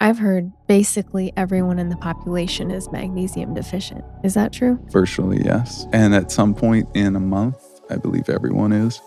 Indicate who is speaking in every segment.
Speaker 1: I've heard basically everyone in the population is magnesium deficient. Is that true?
Speaker 2: Virtually, yes. And at some point in a month, I believe everyone is.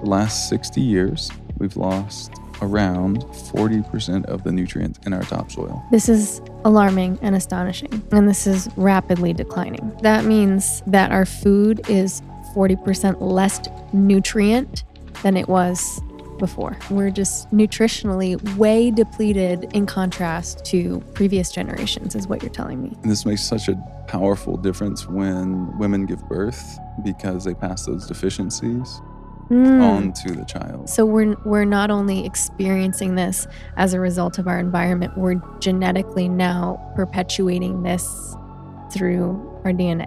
Speaker 2: The last 60 years, we've lost around 40% of the nutrients in our topsoil.
Speaker 1: This is alarming and astonishing, and this is rapidly declining. That means that our food is 40% less nutrient than it was before. We're just nutritionally way depleted in contrast to previous generations, is what you're telling me.
Speaker 2: And this makes such a powerful difference when women give birth because they pass those deficiencies on to the child.
Speaker 1: So we're not only experiencing this as a result of our environment, we're genetically now perpetuating this through our DNA.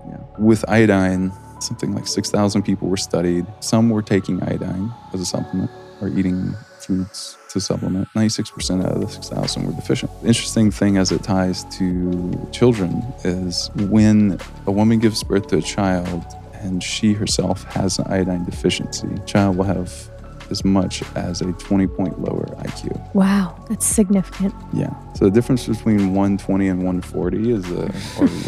Speaker 2: Yeah. With iodine, something like 6,000 people were studied. Some were taking iodine as a supplement or eating foods to supplement. 96% out of the 6,000 were deficient. The interesting thing as it ties to children is when a woman gives birth to a child and she herself has an iodine deficiency, the child will have as much as a 20-point lower IQ.
Speaker 1: Wow, that's significant.
Speaker 2: Yeah. So the difference between 120 and 140 is, or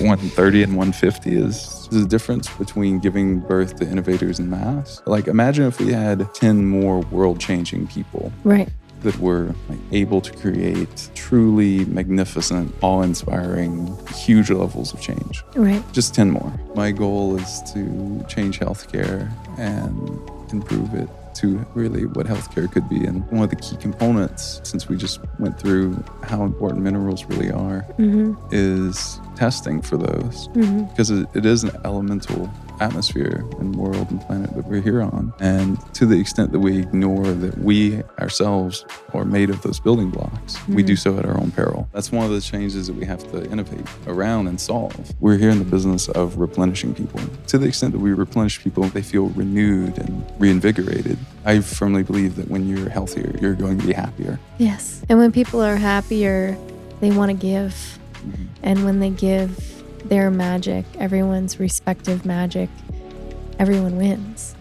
Speaker 2: 130 and 150 is the difference between giving birth to innovators in mass. Like, imagine if we had 10 more world-changing people.
Speaker 1: Right.
Speaker 2: That were able to create truly magnificent, awe-inspiring, huge levels of change.
Speaker 1: Right.
Speaker 2: Just 10 more. My goal is to change healthcare and improve it to really what healthcare could be. And one of the key components, since we just went through how important minerals really are, is testing for those. Because it is an elemental atmosphere and world and planet that we're here on. And to the extent that we ignore that we ourselves are made of those building blocks, we do so at our own peril. That's one of the changes that we have to innovate around and solve. We're here in the business of replenishing people. To the extent that we replenish people, they feel renewed and reinvigorated. I firmly believe that when you're healthier, you're going to be happier.
Speaker 1: Yes. And when people are happier, they want to give. And when they give their magic, everyone's respective magic, everyone wins.